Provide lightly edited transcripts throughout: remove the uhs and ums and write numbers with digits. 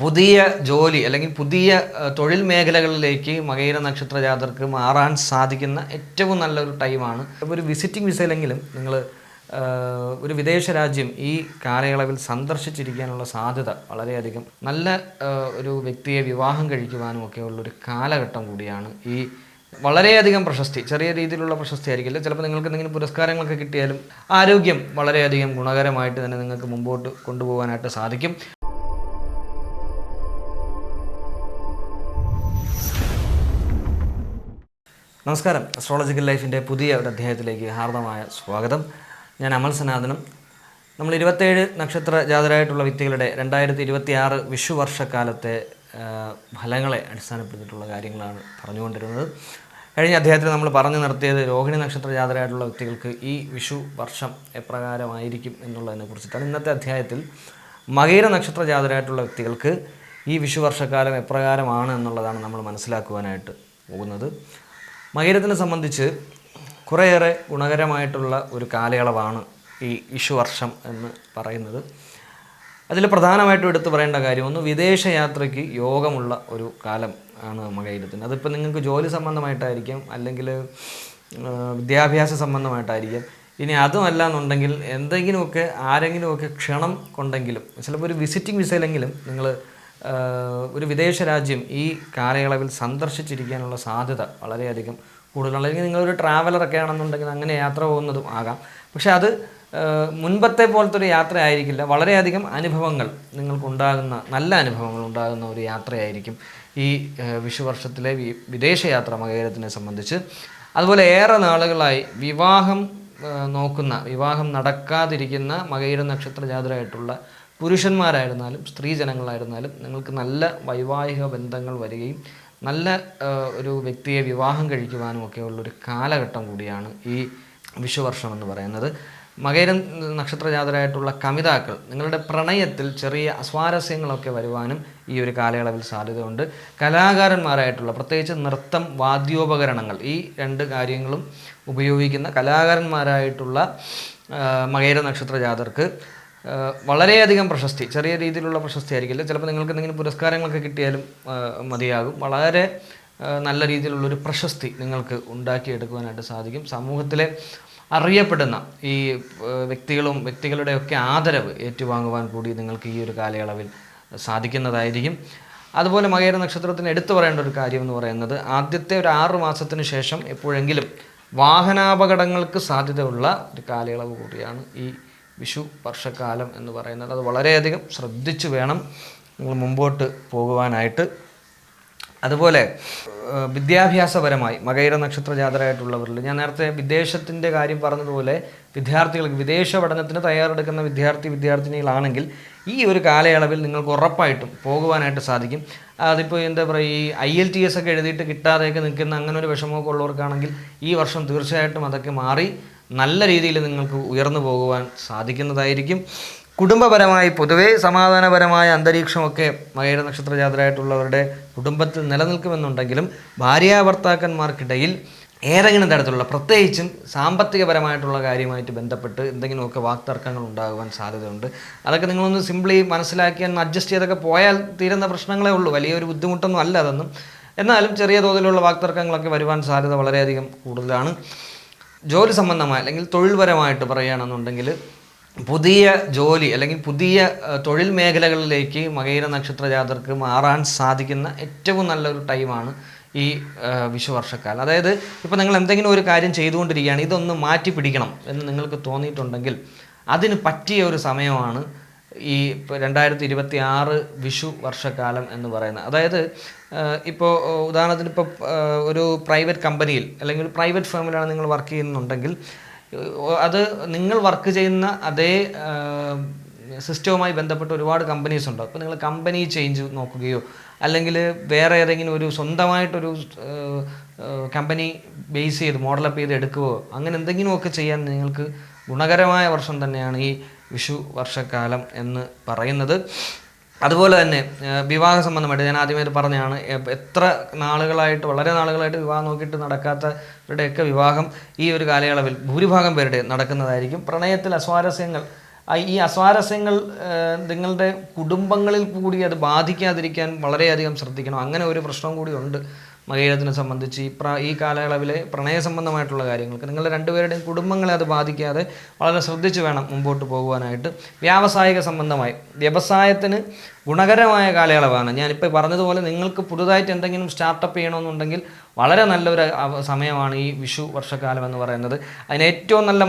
പുതിയ ജോലി അല്ലെങ്കിൽ പുതിയ തൊഴിൽ മേഖലകളിലേക്ക് മകയിര നക്ഷത്ര ജാതർക്ക് മാറാൻ സാധിക്കുന്ന ഏറ്റവും നല്ലൊരു ടൈമാണ്. ഒരു വിസിറ്റിംഗ് വിസയിലെങ്കിലും നിങ്ങൾ ഒരു വിദേശ രാജ്യം ഈ കാലയളവിൽ സന്ദർശിച്ചിരിക്കാനുള്ള സാധ്യത വളരെയധികം നല്ല ഒരു വ്യക്തിയെ വിവാഹം കഴിക്കുവാനും ഒക്കെ ഉള്ളൊരു കാലഘട്ടം കൂടിയാണ്. ഈ വളരെയധികം പ്രശസ്തി, ചെറിയ രീതിയിലുള്ള പ്രശസ്തി ആയിരിക്കില്ല, ചിലപ്പോൾ നിങ്ങൾക്ക് എന്തെങ്കിലും പുരസ്കാരങ്ങളൊക്കെ കിട്ടിയാലും ആരോഗ്യം വളരെയധികം ഗുണകരമായിട്ട് തന്നെ നിങ്ങൾക്ക് മുമ്പോട്ട് കൊണ്ടുപോകാനായിട്ട് സാധിക്കും. നമസ്കാരം. അസ്ട്രോളജിക്കൽ ലൈഫിൻ്റെ പുതിയ ഒരു അധ്യായത്തിലേക്ക് ഹാർദമായ സ്വാഗതം. ഞാൻ അമൽ സനാതനം. നമ്മൾ 27 നക്ഷത്ര ജാതരായിട്ടുള്ള വ്യക്തികളുടെ 2026 വിഷു വർഷക്കാലത്തെ ഫലങ്ങളെ അടിസ്ഥാനപ്പെടുത്തിയിട്ടുള്ള കാര്യങ്ങളാണ് പറഞ്ഞുകൊണ്ടിരുന്നത്. കഴിഞ്ഞ അധ്യായത്തിൽ നമ്മൾ പറഞ്ഞു നിർത്തിയത് രോഹിണി നക്ഷത്ര ജാതരായിട്ടുള്ള വ്യക്തികൾക്ക് ഈ വിഷു വർഷം എപ്രകാരമായിരിക്കും എന്നുള്ളതിനെ കുറിച്ചിട്ടാണ്. ഇന്നത്തെ അധ്യായത്തിൽ മകയിര നക്ഷത്ര ജാതരായിട്ടുള്ള വ്യക്തികൾക്ക് ഈ വിഷു വർഷക്കാലം എപ്രകാരമാണ് എന്നുള്ളതാണ് നമ്മൾ മനസ്സിലാക്കുവാനായിട്ട് പോകുന്നത്. മകയിരത്തിനെ സംബന്ധിച്ച് കുറേയേറെ ഗുണകരമായിട്ടുള്ള ഒരു കാലയളവാണ് ഈ വിഷുവർഷം എന്ന് പറയുന്നത്. അതിൽ പ്രധാനമായിട്ടും എടുത്തു പറയേണ്ട കാര്യം ഒന്ന്, വിദേശയാത്രയ്ക്ക് യോഗമുള്ള ഒരു കാലം ആണ് മകയിരത്തിന്. അതിപ്പോൾ നിങ്ങൾക്ക് ജോലി സംബന്ധമായിട്ടായിരിക്കും, അല്ലെങ്കിൽ വിദ്യാഭ്യാസ സംബന്ധമായിട്ടായിരിക്കും. ഇനി അതുമല്ല എന്നുണ്ടെങ്കിൽ എന്തെങ്കിലുമൊക്കെ ആരെങ്കിലുമൊക്കെ ക്ഷണം കൊണ്ടെങ്കിലും, ചിലപ്പോൾ ഒരു വിസിറ്റിംഗ് വിസയിലെങ്കിലും നിങ്ങൾ ഒരു വിദേശ രാജ്യം ഈ കാലയളവിൽ സന്ദർശിച്ചിരിക്കാനുള്ള സാധ്യത വളരെയധികം കൂടുതലാണ്. അല്ലെങ്കിൽ നിങ്ങളൊരു ട്രാവലറൊക്കെ ആണെന്നുണ്ടെങ്കിൽ അങ്ങനെ യാത്ര പോകുന്നതും ആകാം. പക്ഷെ അത് മുൻപത്തെ പോലത്തെ ഒരു യാത്ര ആയിരിക്കില്ല. വളരെയധികം അനുഭവങ്ങൾ നിങ്ങൾക്കുണ്ടാകുന്ന, നല്ല അനുഭവങ്ങൾ ഉണ്ടാകുന്ന ഒരു യാത്രയായിരിക്കും ഈ വിഷുവർഷത്തിലെ വിദേശയാത്ര മകയിരത്തിനെ സംബന്ധിച്ച്. അതുപോലെ ഏറെ നാളുകളായി വിവാഹം നടക്കാതിരിക്കുന്ന മകയിര നക്ഷത്ര ജാതരായിട്ടുള്ള പുരുഷന്മാരായിരുന്നാലും സ്ത്രീജനങ്ങളായിരുന്നാലും നിങ്ങൾക്ക് നല്ല വൈവാഹിക ബന്ധങ്ങൾ വരികയും നല്ല ഒരു വ്യക്തിയെ വിവാഹം കഴിക്കുവാനും ഒക്കെ ഉള്ളൊരു കാലഘട്ടം കൂടിയാണ് ഈ വിഷുവർഷം എന്ന് പറയുന്നത്. മകയിര നക്ഷത്ര ജാതരായിട്ടുള്ള കമിതാക്കൾ നിങ്ങളുടെ പ്രണയത്തിൽ ചെറിയ അസ്വാരസ്യങ്ങളൊക്കെ വരുവാനും ഈ ഒരു കാലയളവിൽ സാധ്യതയുണ്ട്. കലാകാരന്മാരായിട്ടുള്ള, പ്രത്യേകിച്ച് നൃത്തം, വാദ്യോപകരണങ്ങൾ, ഈ രണ്ട് കാര്യങ്ങളും ഉപയോഗിക്കുന്ന കലാകാരന്മാരായിട്ടുള്ള മകയിര നക്ഷത്ര ജാതർക്ക് വളരെയധികം പ്രശസ്തി, ചെറിയ രീതിയിലുള്ള പ്രശസ്തി ആയിരിക്കില്ല, ചിലപ്പോൾ നിങ്ങൾക്ക് എന്തെങ്കിലും പുരസ്കാരങ്ങളൊക്കെ കിട്ടിയാലും മതിയാകും. വളരെ നല്ല രീതിയിലുള്ളൊരു പ്രശസ്തി നിങ്ങൾക്ക് ഉണ്ടാക്കിയെടുക്കുവാനായിട്ട് സാധിക്കും. സമൂഹത്തിലെ അറിയപ്പെടുന്ന ഈ വ്യക്തികളുടെയൊക്കെ ആദരവ് ഏറ്റുവാങ്ങുവാൻ കൂടി നിങ്ങൾക്ക് ഈ ഒരു കാലയളവിൽ സാധിക്കുന്നതായിരിക്കും. അതുപോലെ മകയിര നക്ഷത്രത്തിന് എടുത്തു പറയേണ്ട ഒരു കാര്യം എന്ന് പറയുന്നത്, ആദ്യത്തെ ഒരു 6 മാസത്തിന് ശേഷം എപ്പോഴെങ്കിലും വാഹനാപകടങ്ങൾക്ക് സാധ്യതയുള്ള ഒരു കാലയളവ് കൂടിയാണ് ഈ വിഷു വർഷക്കാലം എന്ന് പറയുന്നത്. അത് വളരെയധികം ശ്രദ്ധിച്ചു വേണം നിങ്ങൾ മുമ്പോട്ട് പോകുവാനായിട്ട്. അതുപോലെ വിദ്യാഭ്യാസപരമായി മകയിര നക്ഷത്ര ജാതരായിട്ടുള്ളവരിൽ ഞാൻ നേരത്തെ വിദേശത്തിൻ്റെ കാര്യം പറഞ്ഞതുപോലെ, വിദ്യാർത്ഥികൾക്ക് വിദേശ പഠനത്തിന് തയ്യാറെടുക്കുന്ന വിദ്യാർത്ഥിനികളാണെങ്കിൽ ഈ ഒരു കാലയളവിൽ നിങ്ങൾക്ക് ഉറപ്പായിട്ടും പോകുവാനായിട്ട് സാധിക്കും. അതിപ്പോൾ എന്താ പറയുക, ഈ IELTS ഒക്കെ എഴുതിയിട്ട് കിട്ടാതെയൊക്കെ നിൽക്കുന്ന അങ്ങനെ ഒരു വിഷമമൊക്കെ ഉള്ളവർക്കാണെങ്കിൽ ഈ വർഷം തീർച്ചയായിട്ടും അതൊക്കെ മാറി നല്ല രീതിയിൽ നിങ്ങൾക്ക് ഉയർന്നു പോകുവാൻ സാധിക്കുന്നതായിരിക്കും. കുടുംബപരമായി പൊതുവേ സമാധാനപരമായ അന്തരീക്ഷമൊക്കെ മകയിര നക്ഷത്ര ജാതരായിട്ടുള്ളവരുടെ കുടുംബത്തിൽ നിലനിൽക്കുമെന്നുണ്ടെങ്കിലും ഭാര്യാഭർത്താക്കന്മാർക്കിടയിൽ ഏതെങ്കിലും തരത്തിലുള്ള, പ്രത്യേകിച്ചും സാമ്പത്തികപരമായിട്ടുള്ള കാര്യമായിട്ട് ബന്ധപ്പെട്ട് എന്തെങ്കിലുമൊക്കെ വാക്തർക്കങ്ങൾ ഉണ്ടാകുവാൻ സാധ്യതയുണ്ട്. അതൊക്കെ നിങ്ങളൊന്ന് സിംപ്ലി മനസ്സിലാക്കി അഡ്ജസ്റ്റ് ചെയ്തൊക്കെ പോയാൽ തീരുന്ന പ്രശ്നങ്ങളേ ഉള്ളൂ. വലിയൊരു ബുദ്ധിമുട്ടൊന്നും അല്ല അതൊന്നും. എന്നാലും ചെറിയ തോതിലുള്ള വാക്തർക്കങ്ങളൊക്കെ വരുവാൻ സാധ്യത വളരെയധികം കൂടുതലാണ്. ജോലി സംബന്ധമായ അല്ലെങ്കിൽ തൊഴിൽപരമായിട്ട് പറയുകയാണെന്നുണ്ടെങ്കിൽ പുതിയ ജോലി അല്ലെങ്കിൽ പുതിയ തൊഴിൽ മേഖലകളിലേക്ക് മകയിര നക്ഷത്ര ജാതർക്ക് മാറാൻ സാധിക്കുന്ന ഏറ്റവും നല്ലൊരു ടൈമാണ് ഈ വിഷുവർഷക്കാലം. അതായത് ഇപ്പോൾ നിങ്ങൾ എന്തെങ്കിലും ഒരു കാര്യം ചെയ്തുകൊണ്ടിരിക്കുകയാണ്, ഇതൊന്ന് മാറ്റി പിടിക്കണം എന്ന് നിങ്ങൾക്ക് തോന്നിയിട്ടുണ്ടെങ്കിൽ അതിന് പറ്റിയ ഒരു സമയമാണ് ഈ 2026 വിഷു വർഷക്കാലം എന്ന് പറയുന്നത്. അതായത് ഇപ്പോൾ ഉദാഹരണത്തിന് ഇപ്പോൾ ഒരു പ്രൈവറ്റ് കമ്പനിയിൽ അല്ലെങ്കിൽ ഒരു പ്രൈവറ്റ് ഫേമിലാണ് നിങ്ങൾ വർക്ക് ചെയ്യുന്നുണ്ടെങ്കിൽ, അത് നിങ്ങൾ വർക്ക് ചെയ്യുന്ന അതേ സിസ്റ്റവുമായി ബന്ധപ്പെട്ട് ഒരുപാട് കമ്പനീസ് ഉണ്ട്. അപ്പോൾ നിങ്ങൾ കമ്പനി ചേഞ്ച് നോക്കുകയോ അല്ലെങ്കിൽ വേറെ ഏതെങ്കിലും ഒരു സ്വന്തമായിട്ടൊരു കമ്പനി ബേസ് ചെയ്ത് മോഡലപ്പ് ചെയ്ത് എടുക്കുകയോ അങ്ങനെ എന്തെങ്കിലുമൊക്കെ ചെയ്യാൻ നിങ്ങൾക്ക് ഗുണകരമായ വർഷം തന്നെയാണ് ഈ വിഷു വർഷക്കാലം എന്ന് പറയുന്നത്. അതുപോലെ തന്നെ വിവാഹ സംബന്ധമായിട്ട് ഞാൻ ആദ്യമായിട്ട് പറഞ്ഞതാണ്, എത്ര നാളുകളായിട്ട്, വളരെ നാളുകളായിട്ട് വിവാഹം നോക്കിയിട്ട് നടക്കാത്തവരുടെയൊക്കെ വിവാഹം ഈ ഒരു കാലയളവിൽ ഭൂരിഭാഗം പേരുടെ നടക്കുന്നതായിരിക്കും. പ്രണയത്തിൽ അസ്വാരസ്യങ്ങൾ ഈ അസ്വാരസ്യങ്ങൾ നിങ്ങളുടെ കുടുംബങ്ങളിൽ കൂടി അത് ബാധിക്കാതിരിക്കാൻ വളരെയധികം ശ്രദ്ധിക്കണം. അങ്ങനെ ഒരു പ്രശ്നം കൂടി ഉണ്ട് മകയിരത്തിനെ സംബന്ധിച്ച്. ഈ കാലയളവിലെ പ്രണയ സംബന്ധമായിട്ടുള്ള കാര്യങ്ങൾക്ക് നിങ്ങളുടെ രണ്ടുപേരുടെയും കുടുംബങ്ങളെ അത് ബാധിക്കാതെ വളരെ ശ്രദ്ധിച്ച് വേണം മുമ്പോട്ട് പോകുവാനായിട്ട്. വ്യാവസായിക സംബന്ധമായി വ്യവസായത്തിന് ഗുണകരമായ കാലയളവാണ്. ഞാനിപ്പോൾ പറഞ്ഞതുപോലെ നിങ്ങൾക്ക് പുതുതായിട്ട് എന്തെങ്കിലും സ്റ്റാർട്ടപ്പ് ചെയ്യണമെന്നുണ്ടെങ്കിൽ വളരെ നല്ലൊരു സമയമാണ് ഈ വിഷു വർഷക്കാലം എന്ന് പറയുന്നത്. അതിന് ഏറ്റവും നല്ല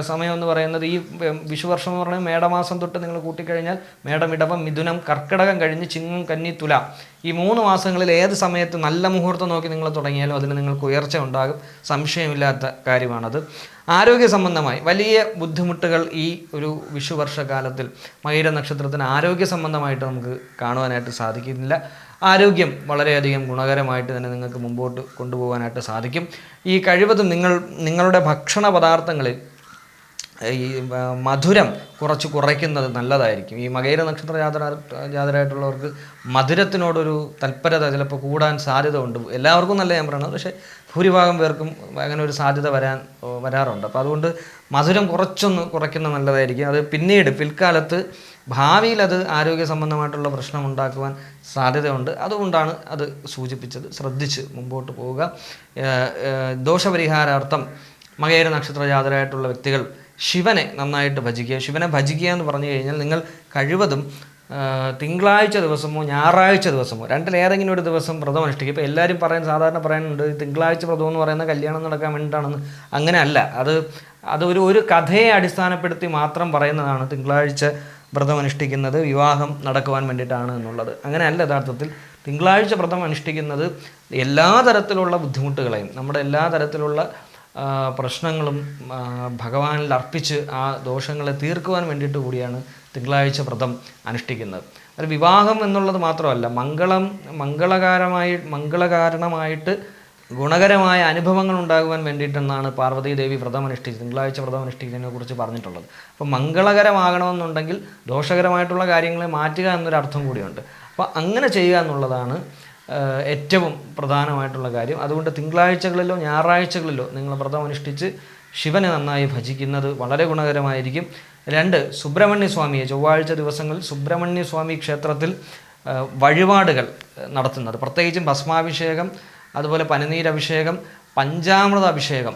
സമയം എന്ന് പറയുന്നത് ഈ വിഷു വർഷം എന്ന് പറയുന്നത് മേടമാസം തൊട്ട് നിങ്ങൾ കൂട്ടിക്കഴിഞ്ഞാൽ മേടം, ഇടവം, മിഥുനം, കർക്കിടകം കഴിഞ്ഞ് ചിങ്ങം, കന്നി, തുല ഈ 3 മാസങ്ങളിൽ ഏത് സമയത്ത് നല്ല മുഹൂർത്തം നോക്കി നിങ്ങൾ തുടങ്ങിയാലും അതിന് നിങ്ങൾക്ക് ഉയർച്ച ഉണ്ടാകും, സംശയമില്ലാത്ത കാര്യമാണത്. ആരോഗ്യ സംബന്ധമായി വലിയ ബുദ്ധിമുട്ടുകൾ ഈ ഒരു വിഷു വർഷകാലത്തിൽ മകയിര നക്ഷത്രത്തിന് ആരോഗ്യ സംബന്ധമായിട്ട് നമുക്ക് കാണുവാനായിട്ട് സാധിക്കുന്നില്ല. ആരോഗ്യം വളരെയധികം ഗുണകരമായിട്ട് തന്നെ നിങ്ങൾക്ക് മുമ്പോട്ട് കൊണ്ടുപോകാനായിട്ട് സാധിക്കും. ഈ കഴിവതും നിങ്ങളുടെ ഭക്ഷണ പദാർത്ഥങ്ങളിൽ ഈ മധുരം കുറയ്ക്കുന്നത് നല്ലതായിരിക്കും. ഈ മകയിര നക്ഷത്ര ജാതരായിട്ടുള്ളവർക്ക് മധുരത്തിനോടൊരു തൽപരത ചിലപ്പോൾ കൂടാൻ സാധ്യത ഉണ്ട്. എല്ലാവർക്കും നല്ല ഞാൻ പറയണത്, പക്ഷേ ഭൂരിഭാഗം പേർക്കും അങ്ങനെ ഒരു സാധ്യത വരാറുണ്ട്. അപ്പോൾ അതുകൊണ്ട് മധുരം കുറയ്ക്കുന്നത് നല്ലതായിരിക്കും. അത് പിൽക്കാലത്ത് ഭാവിയിൽ അത് ആരോഗ്യ സംബന്ധമായിട്ടുള്ള പ്രശ്നം ഉണ്ടാക്കുവാൻ സാധ്യതയുണ്ട്. അതുകൊണ്ടാണ് അത് സൂചിപ്പിച്ചത്. ശ്രദ്ധിച്ച് മുമ്പോട്ട് പോവുക. ദോഷപരിഹാരാർത്ഥം മകയിര നക്ഷത്ര ജാതരായിട്ടുള്ള വ്യക്തികൾ ശിവനെ നന്നായിട്ട് ഭജിക്കുക. ശിവനെ ഭജിക്കുക എന്ന് പറഞ്ഞു കഴിഞ്ഞാൽ നിങ്ങൾ കഴിവതും തിങ്കളാഴ്ച ദിവസമോ ഞായറാഴ്ച ദിവസമോ രണ്ടിലേതെങ്കിലും ഒരു ദിവസം വ്രതം അനുഷ്ഠിക്കുക. ഇപ്പോൾ എല്ലാവരും സാധാരണ പറയുന്നുണ്ട് തിങ്കളാഴ്ച വ്രതം എന്ന് പറയുന്ന കല്യാണം നടക്കാൻ വേണ്ടിയിട്ടാണെന്ന്. അങ്ങനെ അല്ല. അത് ഒരു കഥയെ അടിസ്ഥാനപ്പെടുത്തി മാത്രം പറയുന്നതാണ് തിങ്കളാഴ്ച വ്രതം അനുഷ്ഠിക്കുന്നത് വിവാഹം നടക്കുവാൻ വേണ്ടിയിട്ടാണ് എന്നുള്ളത്. അങ്ങനെയല്ല. യഥാർത്ഥത്തിൽ തിങ്കളാഴ്ച വ്രതം അനുഷ്ഠിക്കുന്നത് എല്ലാ തരത്തിലുള്ള ബുദ്ധിമുട്ടുകളെയും നമ്മുടെ എല്ലാ തരത്തിലുള്ള പ്രശ്നങ്ങളും ഭഗവാനിൽ അർപ്പിച്ച് ആ ദോഷങ്ങളെ തീർക്കുവാൻ വേണ്ടിയിട്ട് കൂടിയാണ് തിങ്കളാഴ്ച വ്രതം അനുഷ്ഠിക്കുന്നത്. അത് വിവാഹം എന്നുള്ളത് മാത്രമല്ല, മംഗളകാരണമായിട്ട് ഗുണകരമായ അനുഭവങ്ങൾ ഉണ്ടാകുവാൻ വേണ്ടിയിട്ടെന്നാണ് പാർവതീ ദേവി തിങ്കളാഴ്ച വ്രതം അനുഷ്ഠിക്കുന്നതിനെ കുറിച്ച് പറഞ്ഞിട്ടുള്ളത്. അപ്പോൾ മംഗളകരമാകണമെന്നുണ്ടെങ്കിൽ ദോഷകരമായിട്ടുള്ള കാര്യങ്ങളെ മാറ്റുക എന്നൊരർത്ഥം കൂടിയുണ്ട്. അപ്പോൾ അങ്ങനെ ചെയ്യുക എന്നുള്ളതാണ് ഏറ്റവും പ്രധാനമായിട്ടുള്ള കാര്യം. അതുകൊണ്ട് തിങ്കളാഴ്ചകളിലോ ഞായറാഴ്ചകളിലോ നിങ്ങൾ വ്രതം അനുഷ്ഠിച്ച് ശിവനെ നന്നായി ഭജിക്കുന്നത് വളരെ ഗുണകരമായിരിക്കും. 2, സുബ്രഹ്മണ്യ സ്വാമിയെ ചൊവ്വാഴ്ച ദിവസങ്ങളിൽ സുബ്രഹ്മണ്യ സ്വാമി ക്ഷേത്രത്തിൽ വഴിപാടുകൾ നടത്തുന്നത്, പ്രത്യേകിച്ചും ഭസ്മാഭിഷേകം, അതുപോലെ പനിനീരഭിഷേകം, പഞ്ചാമൃത അഭിഷേകം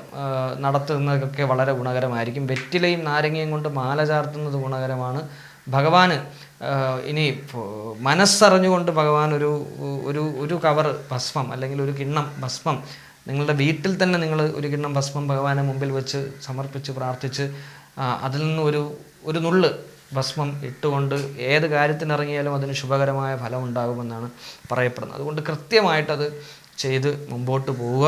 നടത്തുന്നതൊക്കെ വളരെ ഗുണകരമായിരിക്കും. വെറ്റിലയും നാരങ്ങയും കൊണ്ട് മാല ചാർത്തുന്നത് ഗുണകരമാണ്. ഭഗവാന് ഇനി മനസ്സറിഞ്ഞുകൊണ്ട് ഭഗവാൻ ഒരു കവർ ഭസ്മം അല്ലെങ്കിൽ ഒരു കിണ്ണം ഭസ്മം നിങ്ങളുടെ വീട്ടിൽ തന്നെ നിങ്ങൾ ഒരു കിണ്ണം ഭസ്മം ഭഗവാനെ മുമ്പിൽ വെച്ച് സമർപ്പിച്ച് പ്രാർത്ഥിച്ച് അതിൽ നിന്ന് ഒരു നുള്ള് ഭസ്മം ഇട്ടുകൊണ്ട് ഏത് കാര്യത്തിനിറങ്ങിയാലും അതിന് ശുഭകരമായ ഫലം ഉണ്ടാകുമെന്നാണ് പറയപ്പെടുന്നത്. അതുകൊണ്ട് കൃത്യമായിട്ടത് ചെയ്ത് മുമ്പോട്ട് പോവുക.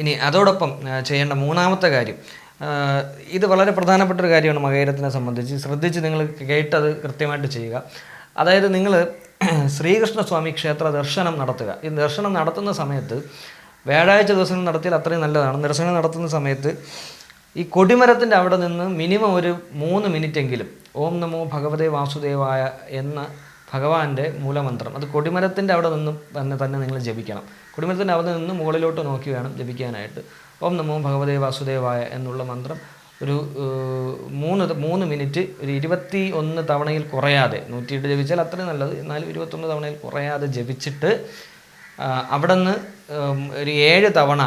ഇനി അതോടൊപ്പം ചെയ്യേണ്ട 3ാമത്തെ കാര്യം, ഇത് വളരെ പ്രധാനപ്പെട്ടൊരു കാര്യമാണ് മകയിരത്തിനെ സംബന്ധിച്ച്. ശ്രദ്ധിച്ച് നിങ്ങൾ കേട്ടത് കൃത്യമായിട്ട് ചെയ്യുക. അതായത് നിങ്ങൾ ശ്രീകൃഷ്ണസ്വാമി ക്ഷേത്ര ദർശനം നടത്തുക. ഈ ദർശനം നടത്തുന്ന സമയത്ത് വ്യാഴാഴ്ച ദിവസം നടത്തിയാൽ അത്രയും നല്ലതാണ്. ദർശനം നടത്തുന്ന സമയത്ത് ഈ കൊടിമരത്തിൻ്റെ അവിടെ നിന്ന് മിനിമം ഒരു 3 മിനിറ്റെങ്കിലും ഓം നമോ ഭഗവതേ വാസുദേവായ എന്ന ഭഗവാന്റെ മൂലമന്ത്രം അത് കൊടിമരത്തിൻ്റെ അവിടെ നിന്നും തന്നെ നിങ്ങൾ ജപിക്കണം. കൊടിമരത്തിൻ്റെ അവിടെ നിന്ന് മുകളിലോട്ട് നോക്കി വേണം ജപിക്കാനായിട്ട്. ഓം നമോ ഭഗവതേ വാസുദേവായ എന്നുള്ള മന്ത്രം ഒരു 3 മിനിറ്റ് ഒരു 21 തവണയിൽ കുറയാതെ, 108 ജപിച്ചാൽ അത്രയും നല്ലത്, എന്നാലും 21 തവണയിൽ കുറയാതെ ജപിച്ചിട്ട് അവിടെ നിന്ന് ഒരു 7 തവണ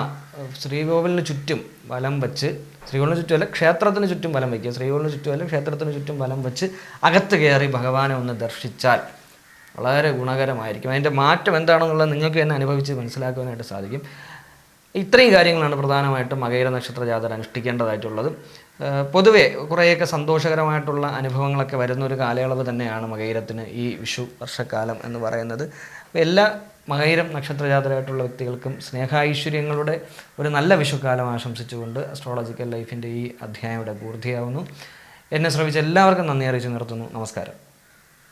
ശ്രീകോവിലിന് ചുറ്റും വലം വെച്ച്, ശ്രീകോവിലിന് ചുറ്റുമല്ല ക്ഷേത്രത്തിന് ചുറ്റും വലം വയ്ക്കുക, ശ്രീകോവിലിന് ചുറ്റുമല്ല ക്ഷേത്രത്തിന് ചുറ്റും വലം വെച്ച് അകത്ത് കയറി ഭഗവാനെ ഒന്ന് ദർശിച്ചാൽ വളരെ ഗുണകരമായിരിക്കും. അതിൻ്റെ മാറ്റം എന്താണെന്നുള്ളത് നിങ്ങൾക്ക് തന്നെ അനുഭവിച്ച് മനസ്സിലാക്കുവാനായിട്ട് സാധിക്കും. ഇത്രയും കാര്യങ്ങളാണ് പ്രധാനമായിട്ടും മകയിര നക്ഷത്ര ജാതർ അനുഷ്ഠിക്കേണ്ടതായിട്ടുള്ളത്. പൊതുവെ കുറേയൊക്കെ സന്തോഷകരമായിട്ടുള്ള അനുഭവങ്ങളൊക്കെ വരുന്നൊരു കാലയളവ് തന്നെയാണ് മകയിരത്തിന് ഈ വിഷു വർഷക്കാലം എന്ന് പറയുന്നത്. എല്ലാ മകയിരം നക്ഷത്രജാതരായിട്ടുള്ള വ്യക്തികൾക്കും സ്നേഹാഐശ്വര്യങ്ങളുടെ ഒരു നല്ല വിഷുക്കാലം ആശംസിച്ചുകൊണ്ട് അസ്ട്രോളജിക്കൽ ലൈഫിൻ്റെ ഈ അധ്യായം ഇവിടെ പൂർത്തിയാവുന്നു. എന്നെ ശ്രമിച്ച എല്ലാവർക്കും നന്ദി അറിയിച്ച് നിർത്തുന്നു. നമസ്കാരം.